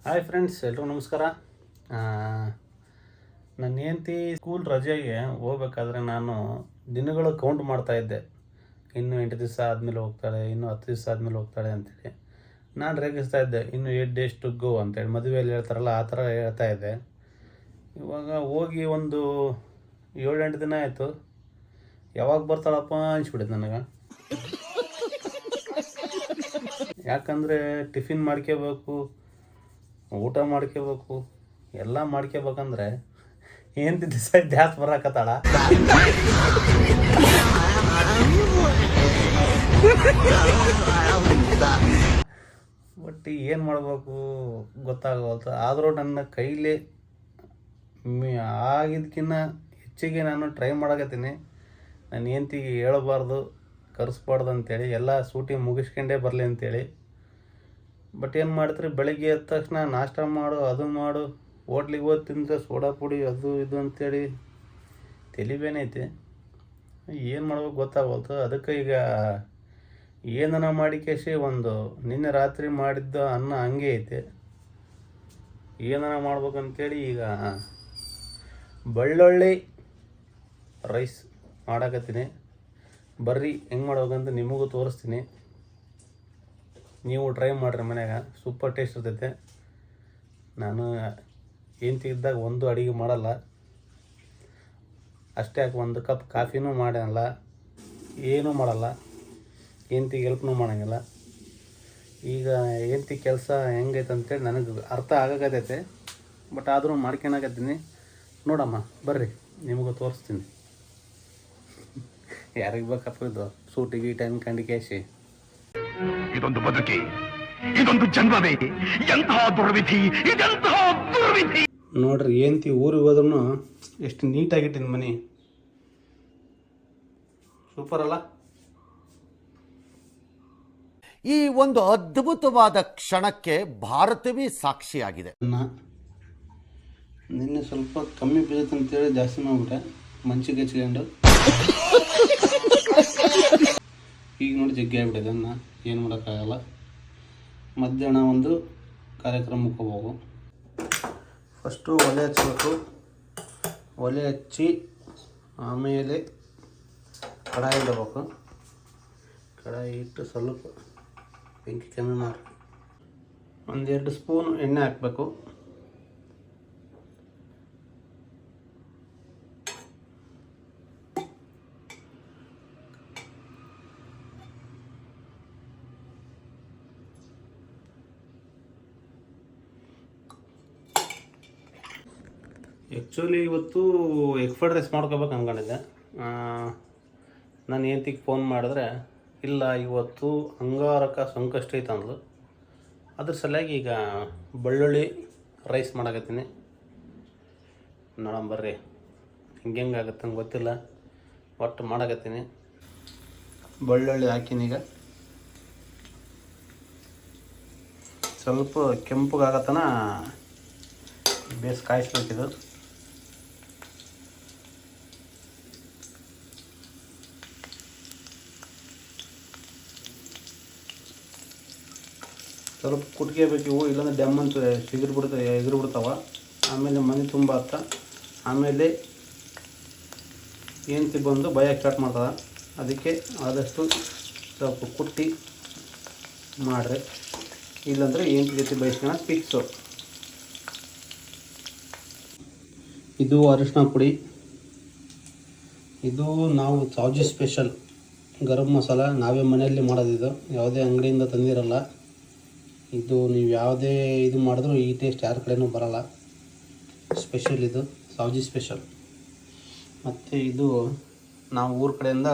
Hi friends, ಎಲ್ರಿಗೂ ನಮಸ್ಕಾರ. ನನ್ನ ಹೆಂಡತಿ ಸ್ಕೂಲ್ ರಜೆಗೆ ಹೋಗ್ಬೇಕಾದ್ರೆ ನಾನು ದಿನಗಳು ಕೌಂಟ್ ಮಾಡ್ತಾಯಿದ್ದೆ. ಇನ್ನೂ 8 ದಿವಸ ಆದಮೇಲೆ ಹೋಗ್ತಾಳೆ, ಇನ್ನೂ 10 ದಿವಸ ಆದಮೇಲೆ ಹೋಗ್ತಾಳೆ ಅಂತೇಳಿ ನಾನು ರೇಗಿಸ್ತಾ ಇದ್ದೆ. ಇನ್ನೂ 8 ಡೇಸ್ ಟು ಗೋ ಅಂತೇಳಿ ಮದುವೆಯಲ್ಲಿ ಹೇಳ್ತಾರಲ್ಲ, ಆ ಥರ ಹೇಳ್ತಾ ಇದ್ದೆ. ಇವಾಗ ಹೋಗಿ ಒಂದು 7-8 ದಿನ ಆಯಿತು. ಯಾವಾಗ ಬರ್ತಾಳಪ್ಪ ಅನಿಸ್ಬಿಟ್ಟಿದೆ ನನಗೆ. ಯಾಕಂದರೆ ಟಿಫಿನ್ ಮಾಡ್ಕೋಬೇಕು, ಊಟ ಮಾಡ್ಕೋಬೇಕು, ಎಲ್ಲ ಮಾಡ್ಕೋಬೇಕಂದ್ರೆ ಏನು ದಿವಸ ಜಾಸ್ತಿ ಬರಾಕತ್ತಾಳ. ಬಟ್ ಏನು ಮಾಡಬೇಕು ಗೊತ್ತಾಗವಲ್ತು. ಆದರೂ ನನ್ನ ಕೈಲಿ ಆಗಿದ್ದಕ್ಕಿಂತ ಹೆಚ್ಚಿಗೆ ನಾನು ಟ್ರೈ ಮಾಡಕತ್ತೀನಿ. ನನ್ನ ಹೆಂಡ್ತಿಗೆ ಹೇಳಬಾರ್ದು, ಕರೆಸ್ಬಾರ್ದು ಅಂತೇಳಿ, ಎಲ್ಲ ಸೂಟಿ ಮುಗಿಸ್ಕೊಂಡೇ ಬರಲಿ ಅಂತೇಳಿ. ಬಟ್ ಏನು ಮಾಡ್ತೀರಿ, ಬೆಳಗ್ಗೆ ಎದ್ದ ತಕ್ಷಣ ನಾಷ್ಟ ಮಾಡು, ಅದು ಮಾಡು, ಹೋಟ್ಲಿಗೆ ಹೋಗಿ ತಿಂದರೆ ಸೋಡಾ ಪುಡಿ ಅದು ಇದು ಅಂತೇಳಿ ತಲೆಬೇನೈತಿ. ಏನು ಮಾಡ್ಬೇಕು ಗೊತ್ತಾಗವಲ್ತು. ಅದಕ್ಕೆ ಈಗ ಏನನ ಮಾಡಿಕೇಸಿ ಒಂದು ನಿನ್ನೆ ರಾತ್ರಿ ಮಾಡಿದ್ದ ಅನ್ನ ಹಂಗೆ ಐತೆ. ಏನನ ಮಾಡ್ಬೇಕಂತೇಳಿ ಈಗ ಬೆಳ್ಳುಳ್ಳಿ ರೈಸ್ ಮಾಡಕತ್ತೀನಿ. ಬರ್ರಿ ಹೆಂಗೆ ಮಾಡ್ಬೇಕಂತ ನಿಮಗೂ ತೋರಿಸ್ತೀನಿ. ನೀವು ಟ್ರೈ ಮಾಡಿರಿ ಮನ್ಯಾಗ, ಸೂಪರ್ ಟೇಸ್ಟ್ ಇರ್ತೈತೆ. ನಾನು ಹೆಂಡ್ತಿ ಇದ್ದಾಗ ಒಂದು ಅಡುಗೆ ಮಾಡಲ್ಲ, ಅಷ್ಟೇ ಯಾಕೆ 1 ಕಪ್ ಕಾಫಿನೂ ಮಾಡಲ್ಲ, ಏನೂ ಮಾಡಲ್ಲ. ಹೆಂಡ್ತಿಗೆ ಹೆಲ್ಪ್ನೂ ಮಾಡೋಂಗಿಲ್ಲ. ಈಗ ಹೆಂಡ್ತಿ ಕೆಲಸ ಹೆಂಗೈತೆ ಅಂತೇಳಿ ನನಗೆ ಅರ್ಥ ಆಗಕತ್ತೈತೆ. ಬಟ್ ಆದರೂ ಮಾಡ್ಕೊಳಕತ್ತೀನಿ. ನೋಡಮ್ಮ ಬರ್ರಿ, ನಿಮಗೂ ತೋರಿಸ್ತೀನಿ. ಯಾರಿಗೆ ಬೇಕಪ್ಪ ಇದು ಸೂಟಿಗೆ ಟೈಮ್ ಕಂಡಿಕೇಸಿ. ಇದೊಂದು ಬದುಕಿ, ಇದೊಂದು ಜನ್ಮವೇ, ಎಂತಹ ದುರ್ವಿಧಿ, ಇದೆಂತಹ ದುರ್ವಿಧಿ. ನೋಡ್ರಿ, ಹೆಂಡ್ತಿ ಊರಿಗೆ ಹೋದ್ರೂ ಎಷ್ಟು ನೀಟಾಗಿಟ್ಟಿನ ಮನೆ. ಸೂಪರ್ ಅಲ್ಲ? ಈ ಒಂದು ಅದ್ಭುತವಾದ ಕ್ಷಣಕ್ಕೆ ಭಾರತವೇ ಸಾಕ್ಷಿಯಾಗಿದೆ. ನಿನ್ನೆ ಸ್ವಲ್ಪ ಕಮ್ಮಿ ಬೀಳುತ್ತೆ ಅಂತೇಳಿ ಜಾಸ್ತಿ ಮಾಡಿಬಿಟ್ಟೆ, ಮಂಚಿಗೆ ಹಚ್ಕೊಂಡು. ಈಗ ನೋಡಿ ಜಗ್ಗಿ ಆಗ್ಬಿಟ್ಟಿದೆ ಅನ್ನ, ಏನು ಮಾಡೋಕ್ಕಾಗಲ್ಲ. ಮಧ್ಯಾಹ್ನ ಒಂದು ಕಾರ್ಯಕ್ರಮಕ್ಕೆ ಹೋಗು. ಫಸ್ಟು ಒಲೆ ಹಚ್ಚಬೇಕು. ಒಲೆ ಹಚ್ಚಿ ಆಮೇಲೆ ಕಡಾಯಿ ಇಡಬೇಕು. ಕಡಾಯಿ ಇಟ್ಟು ಸ್ವಲ್ಪ ಬೆಂಕಿ ಕಮ್ಮಿ ಮಾಡಿ 1-2 ಸ್ಪೂನ್ ಎಣ್ಣೆ ಹಾಕಬೇಕು. ಆ್ಯಕ್ಚುಲಿ ಇವತ್ತು ಎಗ್ ಫ್ರೈಡ್ ರೈಸ್ ಮಾಡ್ಕೋಬೇಕು ಅಂದ್ಕೊಂಡಿದ್ದೆ. ನಾನು ಹೆಂಡ್ತಿಗೆ ಫೋನ್ ಮಾಡಿದ್ರೆ, ಇಲ್ಲ ಇವತ್ತು ಅಂಗಾರಕ ಸಂಕಷ್ಟ ಐತೆ ಅಂದ್ಲು. ಅದ್ರ ಸಲುವಾಗಿ ಈಗ ಬೆಳ್ಳುಳ್ಳಿ ರೈಸ್ ಮಾಡಕತ್ತೀನಿ. ನೋಡಂಬರ್ರಿ ಹಿಂಗೆ ಆಗುತ್ತೆ ನಂಗೆ ಗೊತ್ತಿಲ್ಲ, ಒಟ್ಟು ಮಾಡಕತ್ತೀನಿ. ಬೆಳ್ಳುಳ್ಳಿ ಹಾಕಿನೀಗ ಸ್ವಲ್ಪ ಕೆಂಪಗಾಗತ್ತನ ಬೇಸ್ ಕಾಯಿಸ್ಬೇಕಿದು. ಸ್ವಲ್ಪ ಕುಟ್ಕೋಬೇಕು ಇವು, ಇಲ್ಲಾಂದ್ರೆ ಡೆಮ್ ಅಂತ ಎಗರು ಬಿಡ್ತಾವ. ಆಮೇಲೆ ಮನೆ ತುಂಬ ಹತ್ತ. ಆಮೇಲೆ ಹೆಂಡ್ತಿ ಬಂದು ಬೈಯಕ್ಕೆ ಸ್ಟಾರ್ಟ್ ಮಾಡ್ತದೆ. ಅದಕ್ಕೆ ಆದಷ್ಟು ಸ್ವಲ್ಪ ಕುಟ್ಟಿ ಮಾಡಿರಿ, ಇಲ್ಲಾಂದರೆ ಹೆಂಡ್ತಿ ಜೊತೆ ಬೈಸ್ಕೊಳ್ಳೋದು ಫಿಕ್ಸು. ಇದು ಅರಿಶಿನ ಪುಡಿ. ಇದು ನಾವು ಸಾವ್ಜಿ ಸ್ಪೆಷಲ್ ಗರಂ ಮಸಾಲ, ನಾವೇ ಮನೆಯಲ್ಲಿ ಮಾಡೋದಿದು, ಯಾವುದೇ ಅಂಗಡಿಯಿಂದ ತಂದಿರಲ್ಲ. ಇದು ನೀವು ಯಾವುದೇ ಇದು ಮಾಡಿದ್ರೂ ಈ ಟೇಸ್ಟ್ ಯಾರ ಕಡೆಯೂ ಬರೋಲ್ಲ. ಸ್ಪೆಷಲ್ ಇದು, ಸಾವ್ಜಿ ಸ್ಪೆಷಲ್. ಮತ್ತು ಇದು ನಾವು ಊರ ಕಡೆಯಿಂದ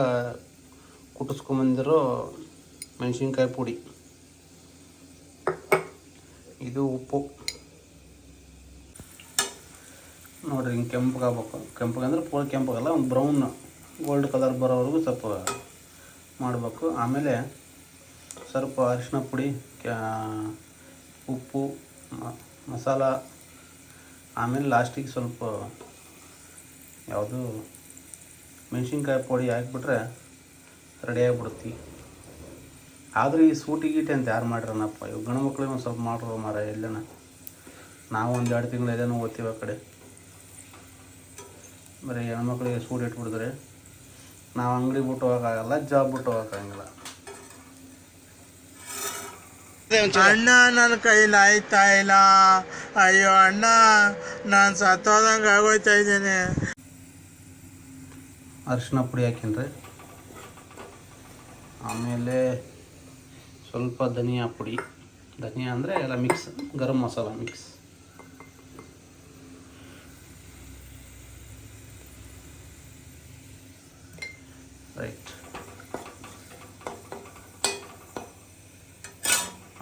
ಕುಟ್ಟಿಸ್ಕೊಂಬಂದಿರೋ ಮೆಣಸಿನ್ಕಾಯಿ ಪುಡಿ. ಇದು ಉಪ್ಪು. ನೋಡಿರಿ, ಹಿಂಗೆ ಕೆಂಪಗಾಗಬೇಕು. ಕೆಂಪಗಂದ್ರೆ ಪೂರ ಕೆಂಪಗಲ್ಲ, ಒಂದು ಬ್ರೌನ್ ಗೋಲ್ಡ್ ಕಲರ್ ಬರೋವರೆಗೂ ಸ್ವಲ್ಪ ಮಾಡಬೇಕು. ಆಮೇಲೆ ಸ್ವಲ್ಪ ಅರಿಶಿನ ಪುಡಿ, ಉಪ್ಪು, ಮಸಾಲ, ಆಮೇಲೆ ಲಾಸ್ಟಿಗೆ ಸ್ವಲ್ಪ ಯಾವುದು ಮೆಣಸಿನ್ಕಾಯಿ ಪುಡಿ ಹಾಕಿಬಿಟ್ರೆ ರೆಡಿ ಆಗಿಬಿಡುತ್ತೆ. ಆದರೆ ಈ ಸೂಟಿ ಗೀಟಿ ಅಂತ ಯಾರು ಮಾಡಿರನಪ್ಪ, ಇವು ಗಂಡು ಮಕ್ಳಿಗೆ ಒಂದು ಸ್ವಲ್ಪ ಮಾಡ್ರೋ ಮಾರ ಎಲ್ಲನ. ನಾವು ಒಂದು 2 ತಿಂಗಳು ಎಲ್ಲನೂ ಓದ್ತೀವಿ ಆ ಕಡೆ. ಬರೀ ಹೆಣ್ಮಕ್ಳಿಗೆ ಸೂಟ್ ಇಟ್ಬಿಡಿದ್ರೆ ನಾವು ಅಂಗಡಿ ಬಿಟ್ಟು ಹೋಗೋಕ್ಕಾಗಲ್ಲ, ಜಾಬ್ ಬಿಟ್ಟು ಹೋಗೋಕ್ಕಾಗಲ್ಲ. ಅಣ್ಣ ನನ್ನ ಕೈಲಿ ಆಯ್ತಾ ಇಲ್ಲ, ಅಯ್ಯೋ ಅಣ್ಣ ನಾನು ಸತ್ತೋದಂಗೆ ಆಗೋಯ್ತಾ ಇದ್ದೀನಿ. ಅರಿಶಿನ ಪುಡಿ ಹಾಕಿನ್ರಿ, ಆಮೇಲೆ ಸ್ವಲ್ಪ ಧನಿಯಾ ಪುಡಿ, ಧನಿಯಾ ಅಂದರೆ ಎಲ್ಲ mix, garam masala mix, right.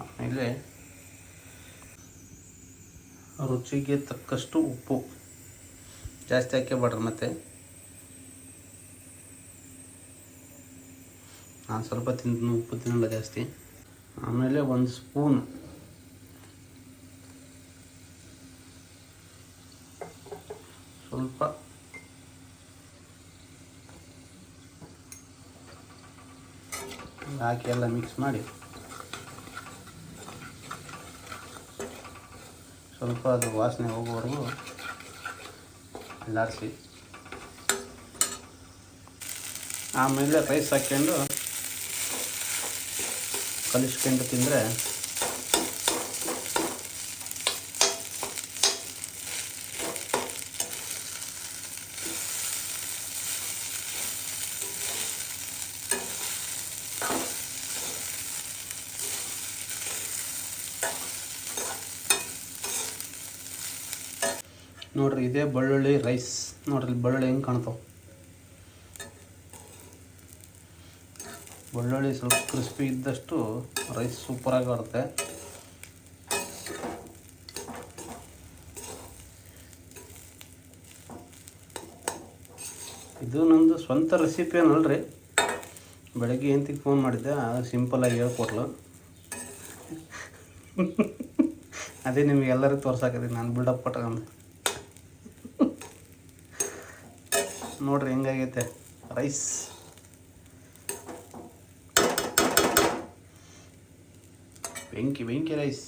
ಆಮೇಲೆ ರುಚಿಗೆ ತಕ್ಕಷ್ಟು ಉಪ್ಪು, ಜಾಸ್ತಿ ಹಾಕೇಬೇಡ್ರಿ. ಮತ್ತು ನಾನು ಸ್ವಲ್ಪ ಉಪ್ಪು ತಿನ್ನಲ್ಲ ಜಾಸ್ತಿ. ಆಮೇಲೆ 1 ಸ್ಪೂನ್ ಸ್ವಲ್ಪ ಹಾಕಿ ಎಲ್ಲ ಮಿಕ್ಸ್ ಮಾಡಿ ಸ್ವಲ್ಪ ಅದು ವಾಸನೆ ಹೋಗೋವರೆಗೂ ಎಲ್ಲಾಡಿಸಿ, ಆಮೇಲೆ ರೈಸ್ ಹಾಕ್ಕೊಂಡು ಕಲಿಸ್ಕೊಂಡು ತಿಂದರೆ ನೋಡ್ರಿ, ಇದೇ ಬೆಳ್ಳುಳ್ಳಿ ರೈಸ್. ನೋಡ್ರಿ ಬೆಳ್ಳುಳ್ಳಿ ಹೆಂಗೆ ಕಾಣ್ತಾವೆ. ಬೆಳ್ಳುಳ್ಳಿ ಸ್ವಲ್ಪ ಕ್ರಿಸ್ಪಿ ಇದ್ದಷ್ಟು ರೈಸ್ ಸೂಪರಾಗಿ ಬರುತ್ತೆ. ಇದು ನಮ್ಮದು ಸ್ವಂತ ರೆಸಿಪಿ ಏನಲ್ರಿ, ಬೆಳಗ್ಗೆ ಹೆಂಡ್ತಿಗೆ ಫೋನ್ ಮಾಡಿದ್ದೆ, ಅದು ಸಿಂಪಲ್ಲಾಗಿ ಹೇಳ್ಕೊಟ್ಲು. ಅದೇ ನಿಮ್ಗೆ ಎಲ್ಲರಿಗೂ ತೋರ್ಸಾಕತ್ತೀನಿ ನಾನು ಬಿಲ್ಡಪ್ ಕೊಟ್ಟಂದು. ನೋಡ್ರಿ ಹೆಂಗಾಗೈತೆ ರೈಸ್. ಬೆಂಕಿ ರೈಸ್.